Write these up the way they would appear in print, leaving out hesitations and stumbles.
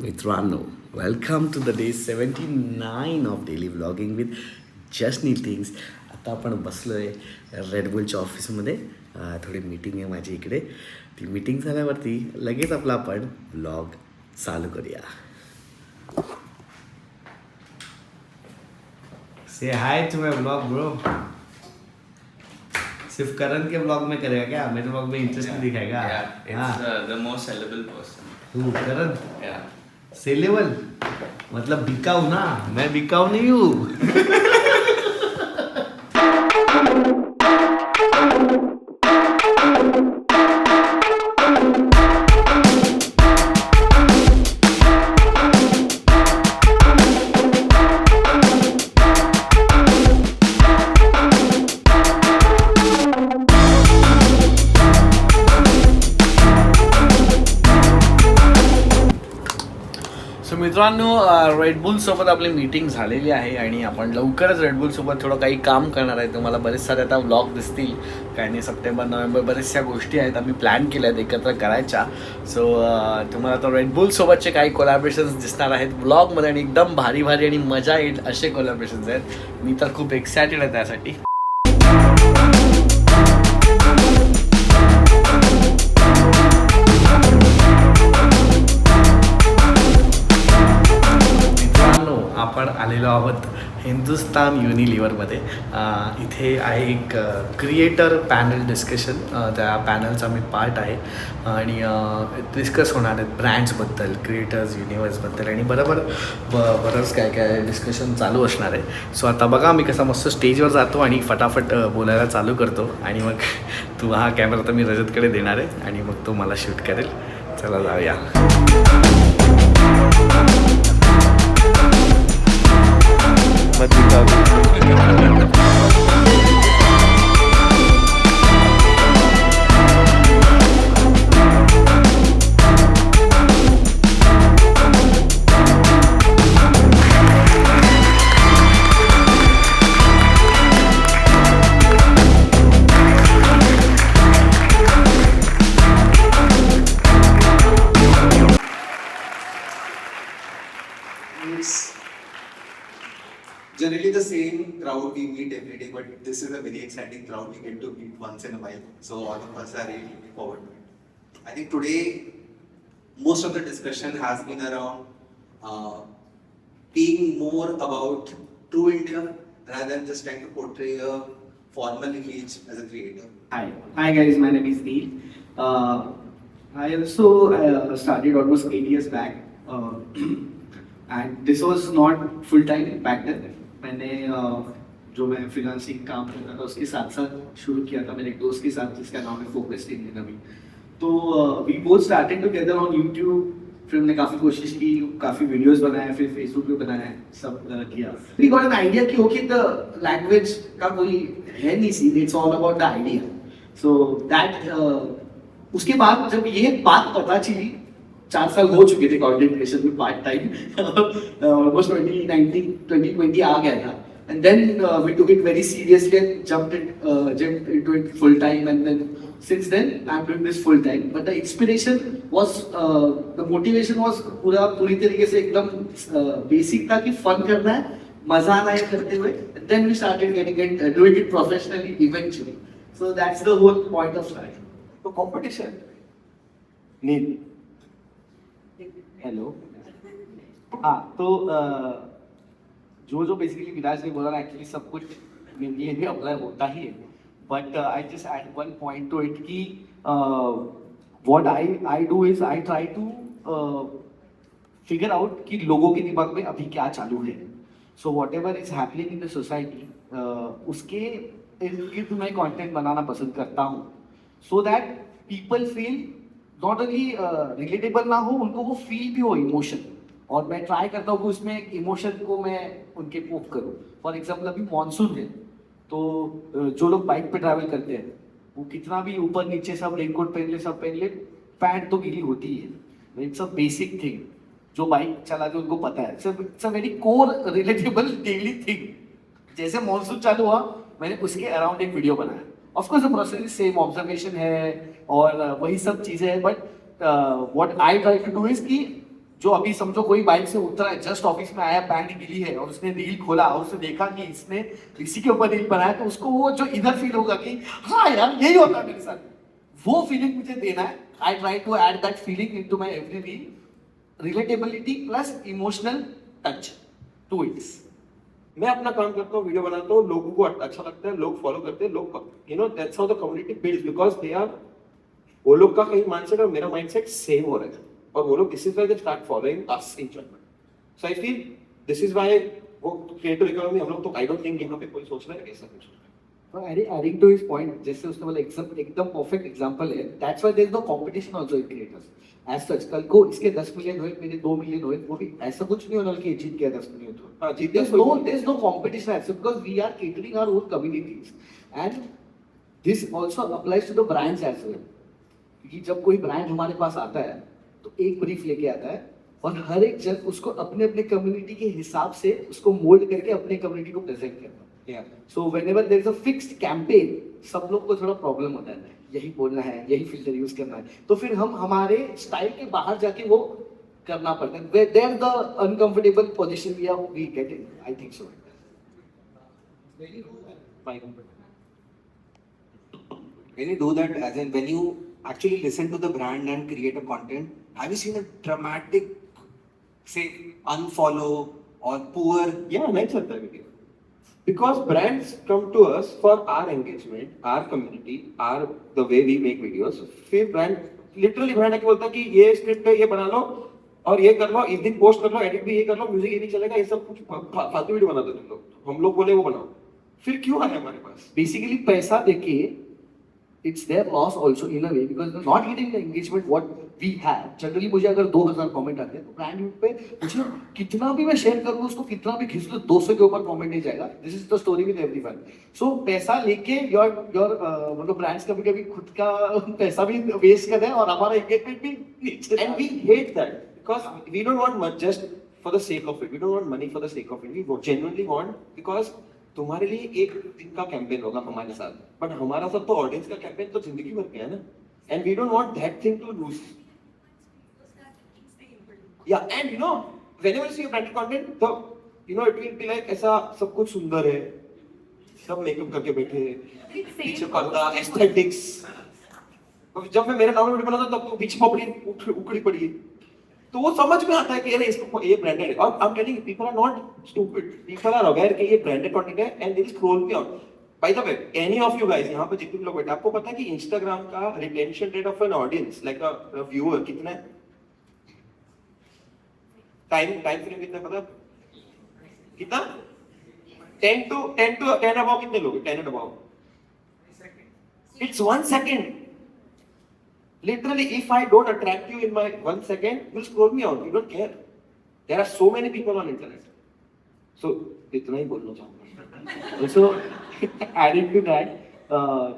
मित्रांनो, welcome to the day 79 of daily vlogging with just Neel things. आता आपण बसलो आहे रेडबुलच्या ऑफिसमध्ये. थोडी मीटिंग आहे माझी इकडे. ती मीटिंग झाल्यावरती लगेच आपला आपण व्लॉग चालू करूया. से हाय टू माय व्लॉग ब्रो. सिर्फ करण के व्लॉग में करेगा क्या? मेरे व्लॉग में इंटरेस्ट नहीं दिखाएगा. The most sellable person. तू करण Yeah. सेलेबल मतलब बिकाऊ ना. मैं बिकाऊ नहीं हूँ. सो मित्रांनो, रेडबुलसोबत आपली मीटिंग झालेली आहे आणि आपण लवकरच रेडबुलसोबत थोडं काही काम करणार आहे. तुम्हाला बरेच सारे आता व्लॉग दिसतील. काही नाही, सप्टेंबर नोव्हेंबर बऱ्याचशा गोष्टी आहेत आम्ही प्लॅन केल्या आहेत एकत्र करायच्या. सो तुम्हाला आता रेडबुलसोबतचे काही कोलॅबरेशन्स दिसणार आहेत व्लॉगमध्ये आणि एकदम भारी भारी आणि मजा येईल असे कोलॅबरेशन्स आहेत. मी तर खूप एक्सायटेड आहे त्यासाठी. आपण आलेलो आहोत हिंदुस्तान युनिलिव्हरमध्ये. इथे आहे एक क्रिएटर पॅनल डिस्कशन. त्या पॅनलचा मी पार्ट आहे आणि डिस्कस होणार आहेत ब्रँड्सबद्दल, क्रिएटर्स युनिवर्सबद्दल आणि बरंच काय काय डिस्कशन चालू असणार आहे. सो आता बघा मी कसा मस्त स्टेजवर जातो आणि फटाफट बोलायला चालू करतो आणि मग तू हा कॅमेरा तर मी रजतकडे देणार आहे आणि मग तो मला शूट करेल. चला जाऊया. Generally the same crowd we meet every day, but this is a very exciting crowd we get to meet once in a while. So all of us are really looking forward to it. I think today most of the discussion has been around being more about true India rather than just trying to portray a formal image as a creator. Hi guys, my name is Neil. I also started almost 8 years back, and this was not full time back then. मैंने जो मैं freelancing काम करता था उसके साथ साथ शुरू किया था मेरे एक दोस्त के साथ जिसका नाम है फोकस्ड इंडियन अभी. तो we both started together on YouTube. फिर हमने काफ़ी कोशिश की, काफ़ी वीडियोस बनाए, फिर फेसबुक पे बनाए, सब किया. वी गॉट एन आइडिया कि ओके द लैंग्वेज का कोई है नहीं scene, it's all about the idea. So that उसके बाद जब ये बात पता चली, 4 साल हो चुके थे कंटेंट क्रिएशन में पार्ट टाइम. ऑलमोस्ट 2020 आ गया था. And then we took it very seriously and jumped into it full time, and then since then I'm doing this full time. But the inspiration was, the motivation was पूरी तरीके से एकदम basic था कि fun करना है, मजा आना है करते हुए. Then we started doing it professionally eventually. So that's the whole point of life. तो competition need. हेलो. हाँ, तो जो बेसिकली विराज ने बोला ना, एक्चुअली सब कुछ मेरे लिए भी अप्लाई होता ही है. But I just add one point to it कि what I do is I try to figure out कि लोगों के दिमाग में अभी क्या चालू है. So whatever is happening in the society, उसके इर्द मैं कंटेंट बनाना पसंद करता हूँ, so that people feel not only relatable ना हो, उनको वो फील भी हो इमोशन. और मैं ट्राई करता हूँ कि उसमें एक इमोशन को मैं उनके पोक करूँ. फॉर एग्जाम्पल अभी मानसून है, तो जो लोग बाइक पे ट्रैवल करते हैं वो कितना भी ऊपर नीचे सब रेनकोट पहन ले, सब पहन ले, पैंट तो गीली होती है. It's a basic thing. जो बाइक चलाते उनको पता है. It's a very core relatable daily thing. जैसे मानसून चालू हुआ, मैंने उसके अराउंड एक वीडियो बनाया. Of course the process same, observation है और वही सब चीज़ें हैं. But what I try to do is कि जो अभी समझो कोई बाइक से उतरा है, जस्ट ऑफिस में आया, पैंट गिली है और उसने रील खोला और उसने देखा कि इसने इसी के ऊपर रील बनाया, तो उसको वो जो इधर फील होगा कि हाँ यार यही होता है मेरे साथ, वो फीलिंग मुझे देना है. I try to add that feeling into my every reel. Relatability plus emotional touch to it's. मैं अपना काम करता हूँ, वीडियो बनाता हूँ, लोगों को अच्छा लगता है, लोग फॉलो करते हैं, लोग you know that's how the community builds because they are, वो लोग का कहीं माइंडसेट और मेरा माइंडसेट सेम हो रहा है और वो लोग this is why they start following us in general. So I feel this is why वो क्रिएटिव इकोनॉमी हम लोग तो आई डोंट थिंक यहाँ पे कोई सोच रहा है ऐसा कुछ. Adding to his point, जैसे उसने बोला एकदम परफेक्ट एग्जांपल है. That's why there is no competition also in creators. As such कल को इसके 10 मिलियन हुए, मेरे 2 मिलियन हुए, वो भी ऐसा कुछ नहीं होना कि जीत गया 10 मिलियन. हाँ, जीत There's गया no, there's no competition as such because we are catering our own communities, and this also applies to the brands as well. कि जब कोई ब्रांड हमारे पास आता है तो एक ब्रीफ लेके आता है और हर एक जन उसको अपने अपने कम्युनिटी के हिसाब से उसको मोल्ड करके अपने कम्युनिटी को प्रेजेंट करता है. So whenever there is a fixed campaign, सब लोग को थोड़ा प्रॉब्लम होता है, यही बोलना है, यही फिल्टर यूज करना है, तो फिर हम हमारे स्टाइल के बाहर जाके वो करना पड़ता है. There the uncomfortable position we get in, I think so. When you do that, as in when you actually listen to the brand and create a content, have you seen a dramatic, say, unfollow or poor? Yeah, नहीं चलता है video. Because brands come to us for our engagement, our community, our the way we make videos. फिर brand literally brand आके बोलता है कि ये script है, ये बना लो और ये कर लो, इस दिन पोस्ट कर लो, एडिट भी ये कर लो, म्यूजिक ये नहीं चलेगा, ये सब कुछ फालतू वीडियो बना दो तुम लोग. हम लोग बोले वो बनाओ. फिर क्यों आया हमारे पास? Basically पैसा देके it's their loss also in a way because they're not getting the engagement what we have. Generally मुझे अगर 2000 कमेंट आते हैं तो ब्रांड यूट्यूब पे मुझे कितना भी मैं शेयर करूँ, उसको कितना भी खींच लो, 200 के ऊपर कमेंट नहीं जाएगा. This is the story with everyone. So पैसा लेके योर मतलब ब्रांड्स कभी कभी खुद का पैसा भी वेस्ट कर रहे हैं और हमारा एंगेजमेंट भी नीचे. And we hate that because we don't want much just for the sake of it. We don't want money for the sake of it. We genuinely want because तुम्हारे लिए एक दिन का कैंपेन होगा हमारे साथ, बट हमारा सब तो ऑडियंस का कैंपेन तो जिंदगी भर का है ना. And we don't want that thing to lose. या and you know whenever you see branded content तो you know it will be like ऐसा सब कुछ सुंदर है, सब मेकअप करके बैठे हैं, पीछे पर्दा, एस्थेटिक्स. जब मैं मेरा नॉर्मल वीडियो बनाता तब तो पीछे पपड़ी उखड़ी पड़ी है, तो वो समझ में आता है कि अरे इसको ये ब्रांडेड है. और I am telling people are not stupid, people are aware कि ये ब्रांडेड कंटेंट है and they will scroll me out. By the way any of you guys यहाँ पे जितने भी लोग बैठे, आपको पता है कि इंस्टाग्राम का retention rate of an audience like a viewer कितना है? टाइम फ्रेम कितना पता? कितना? 10 अबाउ कितने लोग? 10 and above. It's 1 second. Literally, if I don't attract you in my 1 second, you'll scroll me out. You don't care. There are so many people on internet. So, इतना ही बोलना चाहूँगा. Also, adding to that,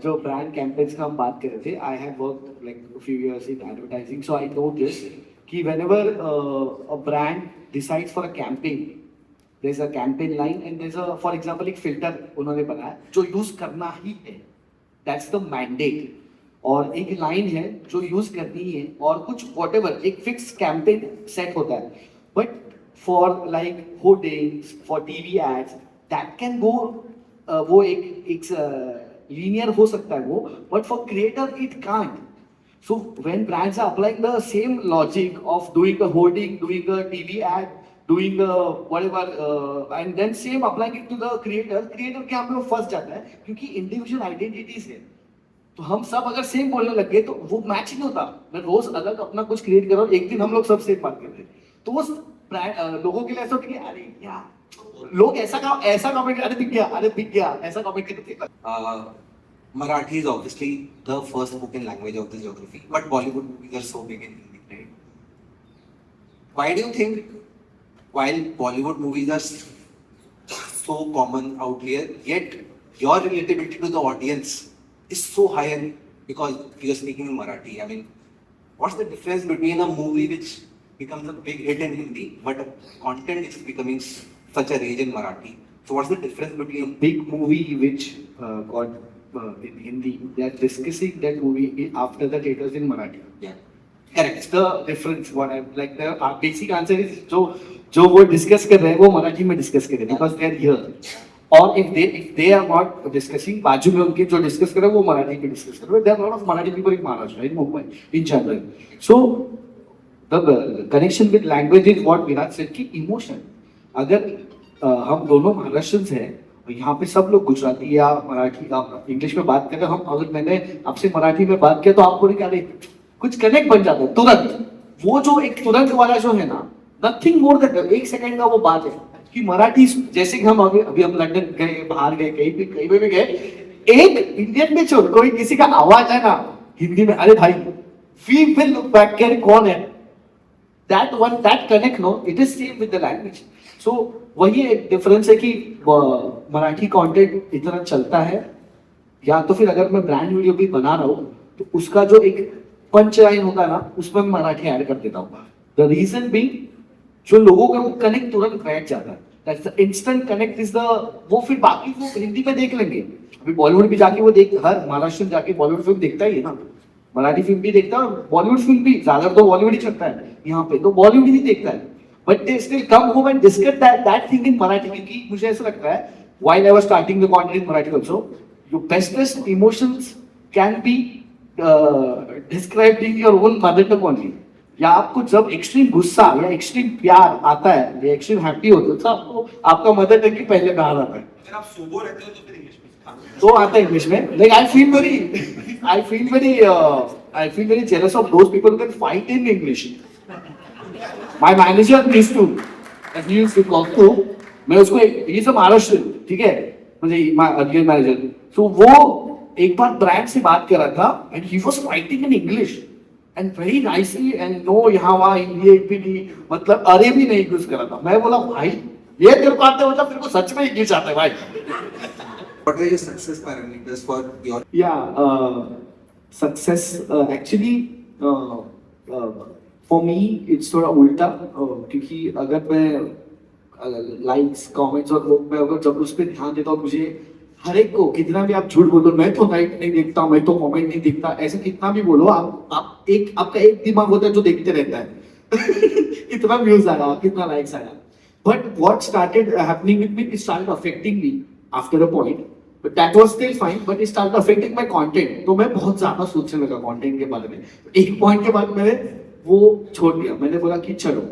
जो brand campaigns का हम बात कर रहे थे, I have worked like a few years in advertising, so I know this कि whenever a brand decides for a campaign, there's a campaign line and there's a, for example, एक filter उन्होंने बनाया जो use करना ही है. That's the mandate. और एक line है जो यूज करनी है और कुछ whatever एक फिक्स कैंपेन सेट होता है. But for like hoardings, for TV ads, that can go, वो एक लीनियर हो सकता है वो, but for creator it can't. So when brands are applying the same logic of doing the hoarding, doing the TV ad, doing whatever and then same applying it to the creator के यहाँ पे वो फंस जाता है क्योंकि individual identities है. तो हम सब अगर सेम बोलने लग गए तो वो मैच नहीं होता. मैं रोज अलग अपना कुछ क्रिएट कर रहा हूँ, एक दिन हम लोग सब सेम बात करते हैं तो वो लोगों के लिए ऐसा होता है कि अरे यार लोग ऐसा कमेंट, अरे दिख गया ऐसा कमेंट करते हैं. Marathi is obviously the first spoken language of the geography, but Bollywood movies are so big in Hindi, right? Why do you think, while Bollywood movies are so common out here, yet your relatability to the audience is so higher because you're speaking in Marathi? I mean, what's the difference between a movie which becomes a big hit in Hindi, but content is becoming such a rage in Marathi? So what's the difference between Big movie which got in Hindi, they are discussing that movie after the theaters in Marathi. yeah? Correct. The difference, what I like, the basic answer is जो वो discuss कर रहे हैं वो मराठी में discuss करें because they are here. और if they are not discussing, बाजू में उनके जो डिस्कस कर रहे हैं वो मराठी में डिस्कस कर रहे हैं. There are a lot of Marathi people in Maharashtra, in Mumbai, in general. So the connection with language is what Virat said कि emotion. अगर हम दोनों महाराष्ट्रियंस हैं, यहाँ पे सब लोग गुजराती या मराठी इंग्लिश में बात कर रहे हैं, हम अगर मैंने आपसे मराठी में बात किया तो आपको नहीं कहा कुछ कनेक्ट बन जाता है तुरंत. वो जो एक तुरंत वाला जो है ना, नथिंग मोर देन एक सेकंड का वो बात है कि मराठी, जैसे कि हम अभी हम लंदन गए, बाहर गए, कहीं पे भी गए, एक इंडियन में छोड़ कोई किसी का आवाज है ना हिंदी में, अरे भाई वी विल लुक बैक के कौन है, that connect, no, it is same with the language. So वही एक डिफरेंस है कि मराठी कंटेंट इतना चलता है, या तो फिर अगर मैं ब्रांड वीडियो भी बना रहा हूँ तो उसका जो एक पंच लाइन होता है ना उसमें मैं मराठी ऐड कर देता हूँ. द रीजन बी जो लोगों का वो कनेक्ट तुरंत बैठ जाता है, that's the instant connect is the, वो फिर बाकी वो हिंदी में देख लेंगे. अभी बॉलीवुड भी जाके वो देख, हर महाराष्ट्र जाके बॉलीवुड फिल्म देखता ही है ना, मराठी फिल्म भी देखता है, बॉलीवुड फिल्म भी, ज्यादा तो बॉलीवुड ही चलता है यहाँ पे, तो बॉलीवुड ही देखता है. But they still come home and discuss that thing in Marathi, क्योंकि मुझे ऐसा लगता है while I was starting the content in Marathi also, your bestest emotions can be described in your own mother tongue only. या आपको जब एक्सट्रीम गुस्सा या एक्सट्रीम प्यार आता है या एक्सट्रीम हैप्पी होते हो तो आपको आपका मदर टंग ही पहले बाहर आता है. अगर आप सोबो रहते हो तो फिर इंग्लिश में तो आता है इंग्लिश में. Like I feel very jealous of those people who can fight in English. My manager used to, and he used to talk to, मैं उसको he is a Maharashtrian, ठीक है, मुझे अर्गेन मैनेजर, तो वो एक बार ब्रांड से बात कर रहा था and he was fighting in English and very nicely and no यहाँ वहाँ हिंदी एक भी नहीं, मतलब अरे भी नहीं यूज कर रहा था. मैं बोला भाई ये तेरे को आता है, मतलब तेरे को सच में इंग्लिश आता है भाई. What were your success parameters for your? Yeah, success actually for me it's थोड़ा उल्टा, क्योंकि अगर मैं लाइक्स कमेंट्स और लोग मैं अगर जब उस पर ध्यान देता हूँ, मुझे हर एक को कितना भी आप झूठ बोलो, मैं तो लाइक नहीं देखता, मैं तो कमेंट नहीं देखता, ऐसे कितना भी बोलो, आप एक आपका एक दिमाग होता है जो देखते रहता है कितना व्यूज आया, कितना लाइक्स आया. But what started happening with me, it started affecting me after a point. But that was still fine, but it started affecting my content. तो मैं बहुत ज्यादा सोचने लगा कंटेंट के बारे में. एक पॉइंट के बाद मैंने वो छोड़ दिया. मैंने बोला कि चलो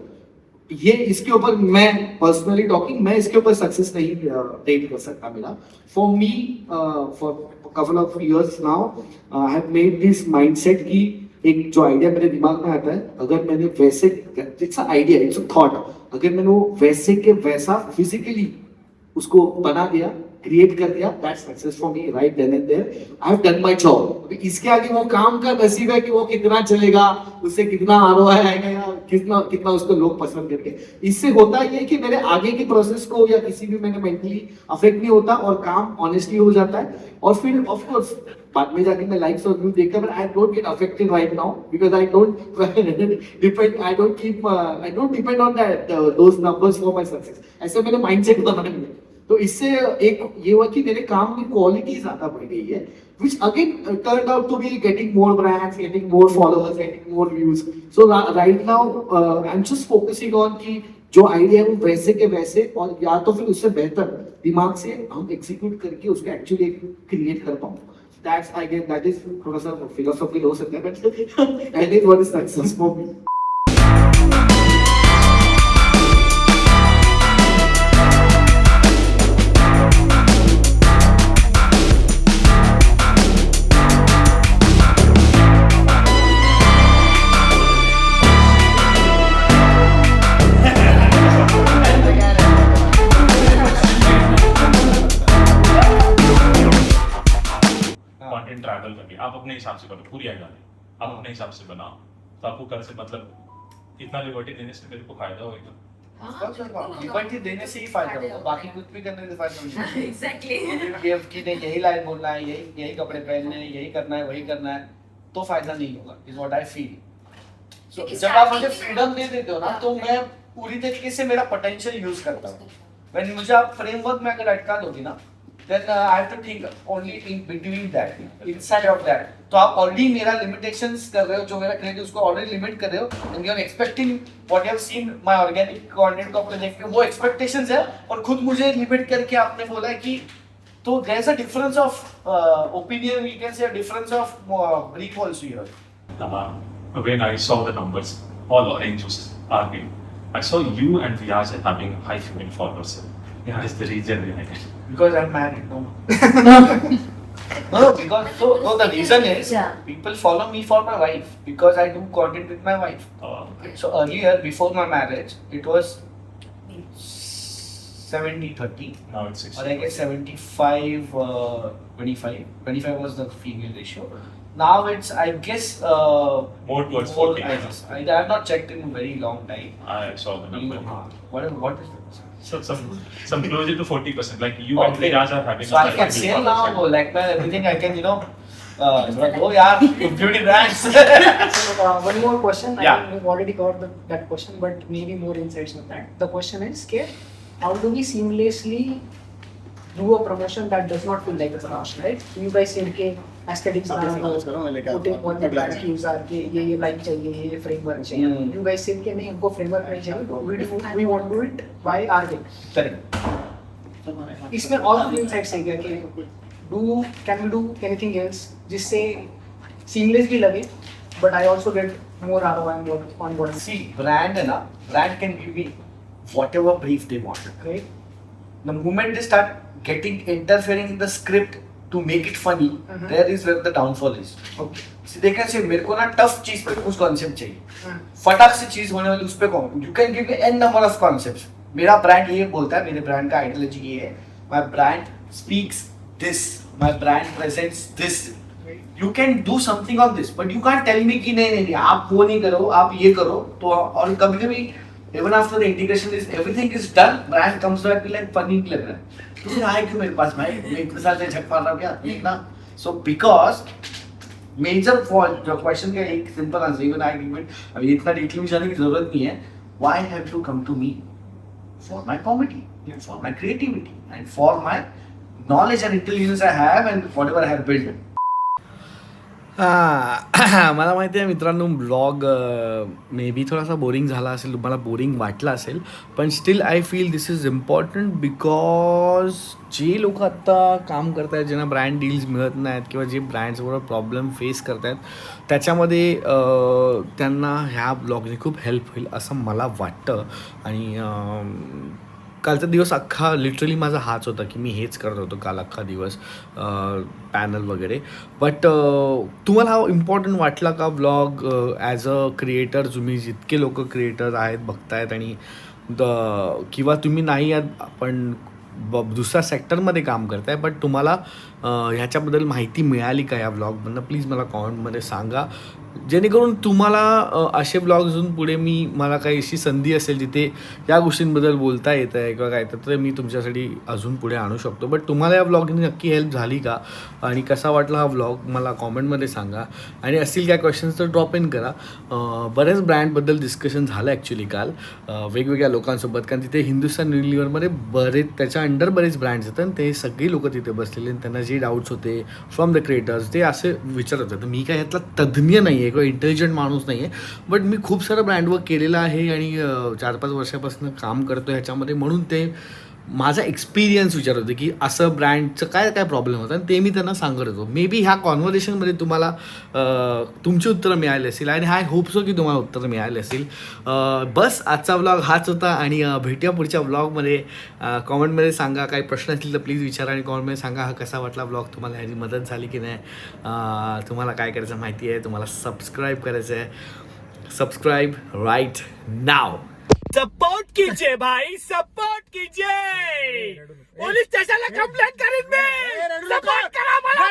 ये इसके ऊपर मैं पर्सनली टॉकिंग, मैं इसके ऊपर सक्सेस नहीं डेट कर सकता. मेरा for me for couple of years now I have made this mindset कि एक जो आइडिया मेरे दिमाग में आता है, अगर मैंने वैसे, it's a idea, it's a thought, अगर मैंने वो वैसे के वैसा फिजिकली उसको बना दिया, क्रिएट कर दिया, that's success for me right then and there. I have done my job. इसके आगे वो काम का नसीब है कि वो कितना चलेगा, उससे कितना आरओआई आएगा या कितना उसको लोग पसंद करके. इससे होता ये कि मेरे आगे की प्रोसेस को या किसी भी मैंने मेंटली अफेक्ट नहीं होता और काम ऑनेस्टली हो जाता है. और फिर ऑफ कोर्स बाद में जाके मैं लाइक्स और व्यू देखता, but I don't get affected right now because I don't depend on that those numbers for my success. ऐसे मैंने माइंडसेट बना लिया. तो इससे एक ये हुआ कि मेरे काम की क्वालिटी ज्यादा बढ़ गई है, which again turned out to be getting more brands, getting more followers, getting more views. So right now I'm just focusing on कि जो आइडिया है वो वैसे के वैसे, और या तो फिर उससे बेहतर दिमाग से हम एग्जीक्यूट करके उसको एक्चुअली क्रिएट कर पाऊँ. That's I guess that is थोड़ा सा philosophical हो सकता है, but that is what is success for me. Content travel करके आप अपने हिसाब से करो, पूरी आइडिया आप अपने हिसाब से बनाओ, तो आपको कल से मतलब इतना लिबर्टी देने से मेरे को फायदा होगा. लिबर्टी देने से ही फायदा होगा, बाकी कुछ भी करने से फायदा नहीं है. एग्जैक्टली. कि नहीं यही लाइन बोलना है, यही कपड़े पहनने हैं, यही करना है, वही करना है, तो फायदा नहीं होगा, इज व्हाट आई फील. सो जब आप मुझे फ्रीडम दे देते हो ना, तो मैं पूरी तरीके से मेरा पोटेंशियल यूज करता हूँ. व्हेन मुझे आप फ्रेमवर्क में अगर अटका दोगे ना, then I have to think only in between that, inside of that. तो आप ऑलरेडी मेरा लिमिटेशंस कर रहे हो, जो मेरा क्रिएटिव उसको ऑलरेडी लिमिट कर रहे हो, and you are expecting what you have seen my organic content को अपने देख के वो एक्सपेक्टेशंस है, और खुद मुझे लिमिट करके आपने बोला है कि तो there is a difference of opinion, you can say a difference of brief also here. When I saw the numbers, all orange was arguing. I saw you and Vyas are having high female followers. Yeah. What is the reason behind it? Because I'm married, no. No, because the reason is people follow me for my wife because I do content with my wife. Okay. So earlier, before my marriage, it was 70-30, Now it's 60. or I guess 75 25. 25 was the female ratio. Now it's, I guess, More towards more, 40. I guess. I have not checked in a very long time. I saw the number. What is this? So some closer to 40%. Like you and Okay. Vyas are having. So I high can female say followers. now, like man, everything I can, oh yeah, beauty brands. So one more question. Yeah. I think we've already got that question, but maybe more insights on that. The question is, how do we seamlessly do a promotion that does not feel like a promotion, right? You guys said कि aesthetics putting on the brand cues are कि ये like चाहिए, ये framework चाहिए. You guys said कि नहीं हमको framework नहीं चाहिए. We want to do it by our way. Correct. इसमें और कुछ insights है क्या कि can we do anything else जिससे seamless भी लगे, but I also get more ROI on what See, brand है ना, brand can give me whatever brief they want. right? The moment they start interfering in the script to make it funny, there is where the downfall is. Okay. See, they can say मेरे को ना tough चीज पे कुछ concept चाहिए, फटाक से चीज होने वाली उस पे कौन? You can give me n number of concepts. मेरा brand ये बोलता है, मेरे brand का ideology ये है, my brand speaks this, my brand presents this. You can do something on this, but you can't tell me कि नहीं आप वो नहीं करो, आप ये करो. तो और कभी even after the integration is everything is done, brand comes back to like funny लग रहा है. तो फिर आए क्यों मेरे पास भाई? मैं इतने साल से झक मार रहा हूँ क्या? नहीं ना. So because major fault, जो question का एक simple answer, even I give it, अभी इतना detail में जाने की जरूरत नहीं है. Why have you come to me? For my comedy, for my creativity, and for my knowledge and intelligence I have and whatever I have built. मला माहिती आहे मित्रांनो, ब्लॉग मे बी थोडासा बोरिंग झाला असेल, तुम्हाला बोरिंग वाटला असेल, पण still I feel this is important because जे लोक आत्ता काम करत आहेत, ज्यांना ब्रँड डील्स मिळत नाहीत किंवा जे ब्रँड्सबरोबर प्रॉब्लेम फेस करत आहेत, त्याच्यामध्ये त्यांना ह्या ब्लॉगने खूप हेल्प होईल असं मला वाटतं. आणि कालचा दिवस अख्खा लिटरली माझा हाच होता की मी हेच करत होतो काल अख्खा दिवस, पॅनल वगैरे. बट तुम्हाला हा इम्पॉर्टंट वाटला का ब्लॉग? ॲज अ क्रिएटर तुम्ही जितके लोक क्रिएटर आहेत बघतायत आणि किंवा तुम्ही नाही आहात पण दुसऱ्या सेक्टरमध्ये काम करताय, बट तुम्हाला ह्याच्याबद्दल माहिती मिळाली का या ब्लॉगमधनं? प्लीज मला कॉमेंटमध्ये सांगा, जेणेकरून तुम्हाला असे ब्लॉग्स अजून पुढे मला काही अशी संधी असेल जिथे या गोष्टींबद्दल बोलता येतं आहे किंवा काय तर मी तुमच्यासाठी अजून पुढे आणू शकतो. बट तुम्हाला या ब्लॉगने नक्की हेल्प झाली का आणि कसा वाटला हा ब्लॉग मला कॉमेंटमध्ये सांगा. आणि असतील काय क्वेश्चन्स तर ड्रॉप इन करा. बऱ्याच ब्रँडबद्दल डिस्कशन झालं ॲक्च्युली काल वेगवेगळ्या लोकांसोबत, कारण तिथे हिंदुस्तान युनिलिव्हरमध्ये त्याच्या अंडर बरेच ब्रँड्स आहेत आणि ते सगळी लोकं तिथे बसलेले आणि त्यांना जे डाऊट्स होते फ्रॉम द क्रिएटर्स ते असे विचारत होते. मी काय यातला तज्ज्ञ नाही आहे किंवा इंटेलिजंट माणूस नाही आहे, बट मी खूप सारं ब्रँड वर्क केलेलं आहे आणि 4-5 वर्षापासून काम करतो ह्याच्यामध्ये, म्हणून ते माझा एक्सपिरियन्स विचारत होते की असं ब्रँडचं काय काय प्रॉब्लेम होता आणि ते मी त्यांना सांगत होतो. मे बी ह्या कॉन्व्हर्सेशनमध्ये तुम्हाला तुमची उत्तरं मिळाली असतील आणि आय होप सो की तुम्हाला उत्तरं मिळाली असतील. बस आजचा ब्लॉग हाच होता आणि भेटूया पुढच्या ब्लॉगमध्ये. कॉमेंटमध्ये सांगा, काही प्रश्न असतील तर प्लीज विचारा आणि कॉमेंटमध्ये सांगा हा कसा वाटला ब्लॉग, तुम्हाला ह्याची मदत झाली की नाही, तुम्हाला काय करायचं माहिती आहे, तुम्हाला सबस्क्राईब करायचं आहे. सबस्क्राईब राईट नाव. सपोर्ट कीजिए भाई, सपोर्ट कीजिए. पुलिस स्टेशन ला कंप्लेंट करीन मी. सपोर्ट करा मला.